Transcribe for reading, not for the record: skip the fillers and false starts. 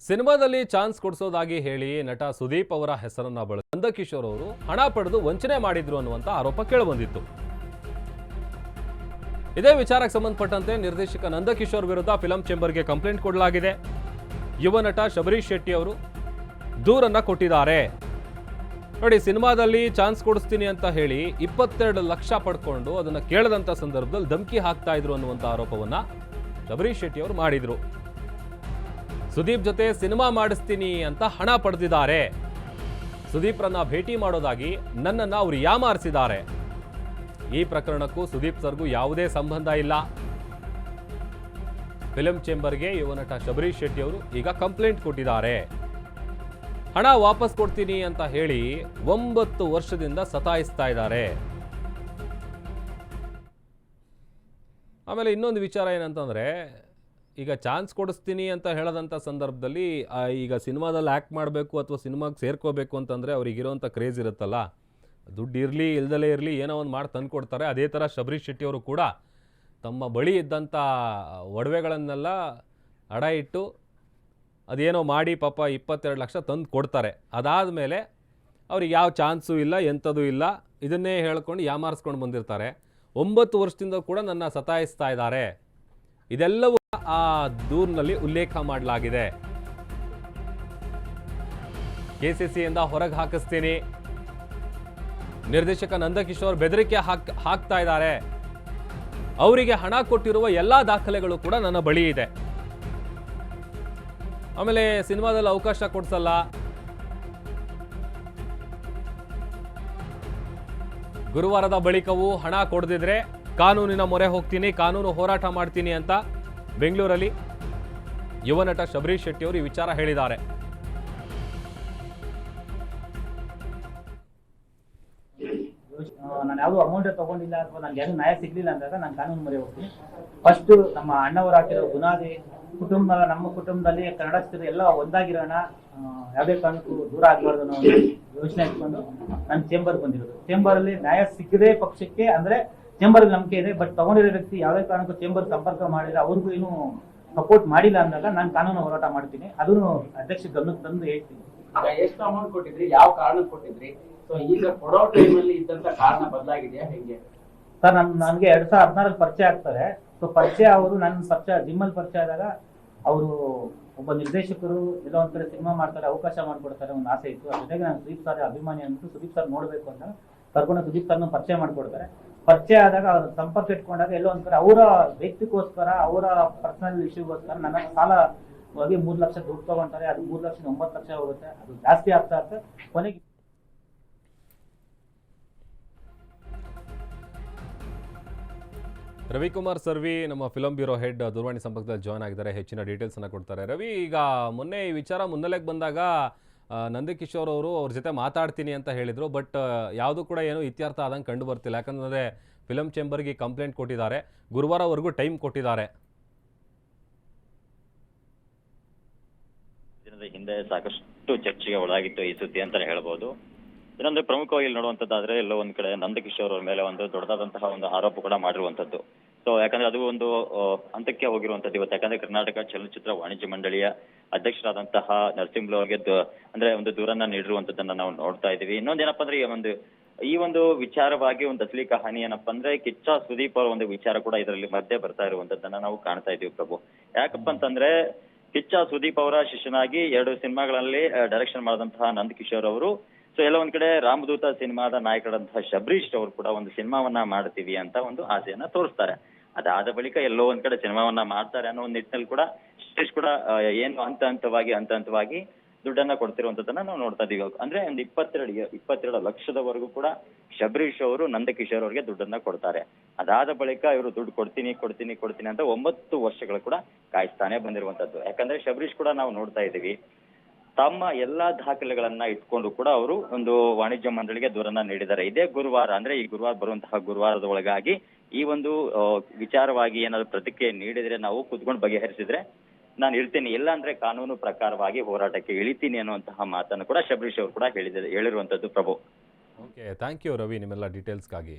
ಸಿನಿಮಾದಲ್ಲಿ ಚಾನ್ಸ್ ಕೊಡಿಸೋದಾಗಿ ಹೇಳಿ ನಟ ಸುದೀಪ್ ಅವರ ಹೆಸರನ್ನ ಬಳಸಿ ನಂದಕಿಶೋರ್ ಅವರು ಹಣ ಪಡೆದು ವಂಚನೆ ಮಾಡಿದ್ರು ಅನ್ನುವಂತ ಆರೋಪ ಕೇಳಿಬಂದಿತ್ತು. ಇದೇ ವಿಚಾರಕ್ಕೆ ಸಂಬಂಧಪಟ್ಟಂತೆ ನಿರ್ದೇಶಕ ನಂದಕಿಶೋರ್ ವಿರುದ್ಧ ಫಿಲಂ ಚೇಂಬರ್ಗೆ ಕಂಪ್ಲೇಂಟ್ ಕೊಡಲಾಗಿದೆ. ಯುವ ನಟ ಶಬರೀಶ್ ಶೆಟ್ಟಿ ಅವರು ದೂರನ್ನ ಕೊಟ್ಟಿದ್ದಾರೆ. ನೋಡಿ, ಸಿನಿಮಾದಲ್ಲಿ ಚಾನ್ಸ್ ಕೊಡಿಸ್ತೀನಿ ಅಂತ ಹೇಳಿ 22 ಲಕ್ಷ ಪಡ್ಕೊಂಡು ಅದನ್ನ ಕೇಳದಂತ ಸಂದರ್ಭದಲ್ಲಿ ಧಮಕಿ ಹಾಕ್ತಾ ಇದ್ರು ಅನ್ನುವಂತ ಆರೋಪವನ್ನ ಶಬರೀಶ್ ಶೆಟ್ಟಿ ಅವರು ಮಾಡಿದ್ರು. ಸುದೀಪ್ ಜೊತೆ ಸಿನಿಮಾ ಮಾಡಿಸ್ತೀನಿ ಅಂತ ಹಣ ಪಡೆದಿದ್ದಾರೆ. ಸುದೀಪ್ರನ್ನ ಭೇಟಿ ಮಾಡೋದಾಗಿ ನನ್ನನ್ನ ಅವರು ಯಾಮಾರಿಸಿದ್ದಾರೆ. ಈ ಪ್ರಕರಣಕ್ಕೂ ಸುದೀಪ್ ಸರ್ಗೂ ಯಾವುದೇ ಸಂಬಂಧ ಇಲ್ಲ. ಫಿಲಂ ಚೇಂಬರ್ಗೆ ಯುವ ನಟ ಶಬರೀಶ್ ಶೆಟ್ಟಿ ಅವರು ಈಗ ಕಂಪ್ಲೇಂಟ್ ಕೊಟ್ಟಿದ್ದಾರೆ. ಹಣ ವಾಪಸ್ ಕೊಡ್ತೀನಿ ಅಂತ ಹೇಳಿ 9 ವರ್ಷದಿಂದ ಸತಾಯಿಸ್ತಾ ಇದ್ದಾರೆ. ಆಮೇಲೆ ಇನ್ನೊಂದು ವಿಚಾರ ಏನಂತಂದ್ರೆ, ಈಗ ಚಾನ್ಸ್ ಕೊಡಿಸ್ತೀನಿ ಅಂತ ಹೇಳದಂಥ ಸಂದರ್ಭದಲ್ಲಿ ಈಗ ಸಿನಿಮಾದಲ್ಲಿ ಆ್ಯಕ್ಟ್ ಮಾಡಬೇಕು ಅಥವಾ ಸಿನಿಮಾಗೆ ಸೇರ್ಕೋಬೇಕು ಅಂತಂದರೆ ಅವ್ರಿಗಿರೋಂಥ ಕ್ರೇಜ್ ಇರುತ್ತಲ್ಲ, ದುಡ್ಡು ಇರಲಿ ಇಲ್ದಲೇ ಇರಲಿ ಏನೋ ಒಂದು ಮಾಡಿ ತಂದು ಕೊಡ್ತಾರೆ. ಅದೇ ಥರ ಶಬರೀಶ್ ಶೆಟ್ಟಿ ಅವರು ಕೂಡ ತಮ್ಮ ಬಳಿ ಇದ್ದಂಥ ಒಡವೆಗಳನ್ನೆಲ್ಲ ಅಡ ಇಟ್ಟು ಅದೇನೋ ಮಾಡಿ ಪಾಪ 22 ಲಕ್ಷ ತಂದು ಕೊಡ್ತಾರೆ. ಅದಾದಮೇಲೆ ಅವ್ರಿಗೆ ಯಾವ ಚಾನ್ಸು ಇಲ್ಲ, ಎಂಥದ್ದು ಇಲ್ಲ, ಇದನ್ನೇ ಹೇಳ್ಕೊಂಡು ಯಾಮಾರಿಸ್ಕೊಂಡು ಬಂದಿರ್ತಾರೆ. 9 ವರ್ಷದಿಂದ ಕೂಡ ನನ್ನ ಸತಾಯಿಸ್ತಾ ಇದ್ದಾರೆ. ಇದೆಲ್ಲವೂ ಆ ದೂರಿನಲ್ಲಿ ಉಲ್ಲೇಖ ಮಾಡಲಾಗಿದೆ. ಕೆಸಿಸಿಯಿಂದ ಹೊರಗೆ ಹಾಕಿಸ್ತೀನಿ, ನಿರ್ದೇಶಕ ನಂದಕಿಶೋರ್ ಬೆದರಿಕೆ ಹಾಕ್ತಾ ಇದ್ದಾರೆ, ಅವರಿಗೆ ಹಣ ಕೊಟ್ಟಿರುವ ಎಲ್ಲಾ ದಾಖಲೆಗಳು ಕೂಡ ನನ್ನ ಬಳಿ ಇದೆ, ಆಮೇಲೆ ಸಿನಿಮಾದಲ್ಲಿ ಅವಕಾಶ ಕೊಡ್ಸಲ್ಲ, ಗುರುವಾರದ ಬಳಿಕವೂ ಹಣ ಕೊಡದಿದ್ರೆ ಕಾನೂನಿನ ಮೊರೆ ಹೋಗ್ತೀನಿ, ಕಾನೂನು ಹೋರಾಟ ಮಾಡ್ತೀನಿ ಅಂತ ಬೆಂಗಳೂರಲ್ಲಿ ಯುವ ನಟ ಶಬರೀಶ್ ಶೆಟ್ಟಿ ಅವರು ಈ ವಿಚಾರ ಹೇಳಿದ್ದಾರೆ. ನಾನು ಯಾವುದು ಅಮೌಂಟ್ ತಗೊಂಡಿಲ್ಲ ಅಥವಾ ನನಗೆ ಯಾರು ನ್ಯಾಯ ಸಿಗ್ಲಿಲ್ಲ ಅಂದಾಗ ನಾನು ಕಾನೂನು ಮೊರೆ ಹೋಗ್ತೀನಿ. ಫಸ್ಟ್ ನಮ್ಮ ಅಣ್ಣವರು ಹಾಕಿರೋ ಬುನಾದಿ ನಮ್ಮ ಕುಟುಂಬದಲ್ಲಿ ಕನ್ನಡಸ್ಥರು ಎಲ್ಲ ಒಂದಾಗಿರೋಣ, ಯಾವುದೇ ಕಾರಣಕ್ಕೂ ದೂರ ಆಗಬಾರ್ದು ಅನ್ನೋ ಯೋಚನೆ ಇಟ್ಕೊಂಡು ನಾನು ಚೇಂಬರ್ ಬಂದಿರೋದು. ಚೇಂಬರ್ ಅಲ್ಲಿ ನ್ಯಾಯ ಸಿಗದೆ ಪಕ್ಷಕ್ಕೆ ಅಂದ್ರೆ ಚೇಂಬರ್ ನಂಬಿಕೆ ಇದೆ, ಬಟ್ ತಗೊಂಡಿರೋ ವ್ಯಕ್ತಿ ಯಾವುದೇ ಕಾರಣಕ್ಕೂ ಚೇಂಬರ್ ಸಂಪರ್ಕ ಮಾಡಿಲ್ಲ, ಅವ್ರಿಗೂ ಏನು ಸಪೋರ್ಟ್ ಮಾಡಿಲ್ಲ ಅಂದಾಗ ನಾನು ಕಾನೂನು ಹೋರಾಟ ಮಾಡ್ತೀನಿ. ಅದನ್ನು ಅಧ್ಯಕ್ಷ ಗಮನಕ್ಕೆ ತಂದು ಹೇಳ್ತೀನಿ. ಎಷ್ಟು ಅಮೌಂಟ್ ಕೊಟ್ಟಿದ್ರಿ, ಯಾವ ಕಾರಣಕ್ಕೆ ಕೊಟ್ಟಿದ್ರಿ? ಸೊ ಈಗ ಕೊಡೋ ಟೈಮಲ್ಲಿ ಇದ್ದಂತ ಕಾರಣ ಬದಲಾಗಿದೆಯಾ ಹೇಗೆ? ಸರ್, ನನಗೆ 2014 ಪರಿಚಯ ಆಗ್ತಾರೆ. ಸೊ ಪರಿಚಯ ಅವರು ನನ್ನ ಪರಿಚಯ ಜಿಮ್ಮಲ್ಲಿ ಪರಿಚಯ ಆದಾಗ ಅವರು ಒಬ್ಬ ನಿರ್ದೇಶಕರು ಎಲ್ಲ ಒಂದ್ ಕಡೆ ಸಿನಿಮಾ ಮಾಡ್ತಾರೆ, ಅವಕಾಶ ಮಾಡ್ಕೊಡ್ತಾರೆ, ಒಂದು ಆಸೆ ಇತ್ತು. ಅದ್ರ ಜೊತೆಗೆ ನಾನು ಸುದೀಪ್ ಸರ್ ಅಭಿಮಾನಿ ಅಂದ್ಬಿಟ್ಟು ಸುದೀಪ್ ಸರ್ ನೋಡ್ಬೇಕು ಅಂತ ಕರ್ಕೊಂಡು ಸುದೀಪ್ ಸರ್ನ ಪರಿಚಯ ಮಾಡ್ಕೊಡ್ತಾರೆ. ಪರಿಚಯ ಆದಾಗ ಅವ್ರ ಸಂಪರ್ಕ ಇಟ್ಕೊಂಡಾಗ ಎಲ್ಲೋ ಒಂದ್ ಕಡೆ ಅವರ ವ್ಯಕ್ತಿಗೋಸ್ಕರ ಅವರ ಪರ್ಸನಲ್ ಇಶ್ಯೂಗೋಸ್ಕರ ನನ್ನ ಸಾಲ ಹೋಗಿ 3 ಲಕ್ಷ ದುಡ್ಡು ತಗೊಂತಾರೆ. ಅದು 3 ಲಕ್ಷ 9 ಲಕ್ಷ ಹೋಗುತ್ತೆ. ಅದು ಜಾಸ್ತಿ ಆಗ್ತಾ ಇರುತ್ತೆ. ಕೊನೆಗೆ ರವಿಕುಮಾರ್ ಸರ್ವಿ ನಮ್ಮ ಫಿಲಂ ಬ್ಯೂರೋ ಹೆಡ್ ದೂರವಾಣಿ ಸಂಪರ್ಕದಲ್ಲಿ ಜಾಯ್ನ್ ಆಗಿದ್ದಾರೆ. ಹೆಚ್ಚಿನ ಡೀಟೇಲ್ಸ್ ಅನ್ನ ಕೊಡ್ತಾರೆ. ರವಿ, ಈಗ ಮೊನ್ನೆ ಈ ವಿಚಾರ ಮುನ್ನೆಲೆಗೆ ಬಂದಾಗ ನಂದಕಿಶೋರ್ ಅವರು ಅವ್ರ ಜೊತೆ ಮಾತಾಡ್ತೀನಿ ಅಂತ ಹೇಳಿದ್ರು, ಬಟ್ ಯಾವುದು ಕೂಡ ಏನೂ ಇತ್ಯರ್ಥ ಆದಂಗೆ ಕಂಡು ಬರ್ತಿಲ್ಲ. ಯಾಕಂದರೆ ಫಿಲಂ ಚೇಂಬರ್ಗೆ ಕಂಪ್ಲೇಂಟ್ ಕೊಟ್ಟಿದ್ದಾರೆ, ಗುರುವಾರವರೆಗೂ ಟೈಮ್ ಕೊಟ್ಟಿದ್ದಾರೆ. ದಿನದ ಹಿಂದೆ ಸಾಕಷ್ಟು ಚರ್ಚೆಗೆ ಒಳಗಾಗಿತ್ತು ಈ ಸುದ್ದಿ ಅಂತ ಹೇಳ್ಬೋದು. ಇನ್ನೊಂದು ಪ್ರಮುಖವಾಗಿ ನೋಡುವಂತದ್ದಾದ್ರೆ ಎಲ್ಲೋ ಒಂದ್ ಕಡೆ ನಂದಕಿಶೋರ್ ಅವ್ರ ಮೇಲೆ ಒಂದು ದೊಡ್ಡದಾದಂತಹ ಒಂದು ಆರೋಪ ಕೂಡ ಮಾಡಿರುವಂತದ್ದು. ಸೊ ಯಾಕಂದ್ರೆ ಅದು ಒಂದು ಹಂತಕ್ಕೆ ಹೋಗಿರುವಂತದ್ದು ಇವತ್ತು. ಯಾಕಂದ್ರೆ ಕರ್ನಾಟಕ ಚಲನಚಿತ್ರ ವಾಣಿಜ್ಯ ಮಂಡಳಿಯ ಅಧ್ಯಕ್ಷರಾದಂತಹ ನರಸಿಂಹ ಅವರಿಗೆ ಅಂದ್ರೆ ಒಂದು ದೂರನ್ನ ನೀಡಿರುವಂತದ್ದನ್ನ ನಾವು ನೋಡ್ತಾ ಇದೀವಿ. ಇನ್ನೊಂದೇನಪ್ಪ ಅಂದ್ರೆ ಈ ಒಂದು ವಿಚಾರವಾಗಿ ಒಂದು ಅಸಲಿ ಕಹಾನಿ ಏನಪ್ಪಾ ಅಂದ್ರೆ ಕಿಚ್ಚ ಸುದೀಪ್ ಅವರ ಒಂದು ವಿಚಾರ ಕೂಡ ಇದರಲ್ಲಿ ಮಧ್ಯೆ ಬರ್ತಾ ಇರುವಂತದ್ದನ್ನ ನಾವು ಕಾಣ್ತಾ ಇದೀವಿ ಪ್ರಭು. ಯಾಕಪ್ಪ ಅಂತಂದ್ರೆ ಕಿಚ್ಚ ಸುದೀಪ್ ಅವರ ಶಿಷ್ಯನಾಗಿ 2 ಸಿನಿಮಾಗಳಲ್ಲಿ ಡೈರೆಕ್ಷನ್ ಮಾಡಿದಂತಹ ನಂದಕಿಶೋರ್ ಅವರು ಸೊ ಎಲ್ಲ ಒಂದ್ ಕಡೆ ರಾಮದೂತ ಸಿನಿಮಾದ ನಾಯಕರಾದಂತಹ ಶಬರೀಶ್ ಅವರು ಕೂಡ ಒಂದು ಸಿನಿಮಾವನ್ನ ಮಾಡ್ತೀವಿ ಅಂತ ಒಂದು ಆಸೆಯನ್ನ ತೋರಿಸ್ತಾರೆ. ಅದಾದ ಬಳಿಕ ಎಲ್ಲೋ ಒಂದ್ ಕಡೆ ಸಿನಿಮಾವನ್ನ ಮಾಡ್ತಾರೆ ಅನ್ನೋ ಒಂದು ನಿಟ್ಟಿನಲ್ಲಿ ಕೂಡ ಶಬರೀಶ್ ಕೂಡ ಏನು ಹಂತ ಹಂತವಾಗಿ ದುಡ್ಡನ್ನ ಕೊಡ್ತಿರುವಂತದನ್ನ ನಾವು ನೋಡ್ತಾ ಇದೀವಿ. ಅಂದ್ರೆ ಒಂದು 22 ಲಕ್ಷದವರೆಗೂ ಕೂಡ ಶಬರೀಶ್ ಅವರು ನಂದಕಿಶೋರ್ ಅವರಿಗೆ ದುಡ್ಡನ್ನ ಕೊಡ್ತಾರೆ. ಅದಾದ ಬಳಿಕ ಇವರು ದುಡ್ಡು ಕೊಡ್ತೀನಿ ಅಂತ 9 ವರ್ಷಗಳು ಕೂಡ ಕಾಯಿಸ್ತಾನೆ ಬಂದಿರುವಂತದ್ದು. ಯಾಕಂದ್ರೆ ಶಬರೀಶ್ ಕೂಡ ನಾವು ನೋಡ್ತಾ ಇದೀವಿ, ತಮ್ಮ ಎಲ್ಲಾ ದಾಖಲೆಗಳನ್ನ ಇಟ್ಕೊಂಡು ಕೂಡ ಅವರು ಒಂದು ವಾಣಿಜ್ಯ ಮಂಡಳಿಗೆ ದೂರನ್ನ ನೀಡಿದ್ದಾರೆ. ಇದೇ ಗುರುವಾರ ಅಂದ್ರೆ ಈ ಗುರುವಾರ ಬರುವಂತಹ ಗುರುವಾರದ ಒಳಗಾಗಿ ಈ ಒಂದು ವಿಚಾರವಾಗಿ ಏನಾದ್ರು ಪ್ರತಿಕ್ರಿಯೆ ನೀಡಿದ್ರೆ ನಾವು ಕುತ್ಕೊಂಡು ಬಗೆಹರಿಸಿದ್ರೆ ನಾನು ಇರ್ತೀನಿ, ಇಲ್ಲ ಅಂದ್ರೆ ಕಾನೂನು ಪ್ರಕಾರವಾಗಿ ಹೋರಾಟಕ್ಕೆ ಇಳಿತೀನಿ ಅನ್ನುವಂತಹ ಮಾತನ್ನು ಕೂಡ ಶಬರೀಶ್ ಅವರು ಕೂಡ ಹೇಳಿರುವಂತದ್ದು ಪ್ರಭು. ಓಕೆ, ಥ್ಯಾಂಕ್ ಯು ರವಿ ನಿಮ್ಮೆಲ್ಲ ಡೀಟೇಲ್ಸ್ಗಾಗಿ.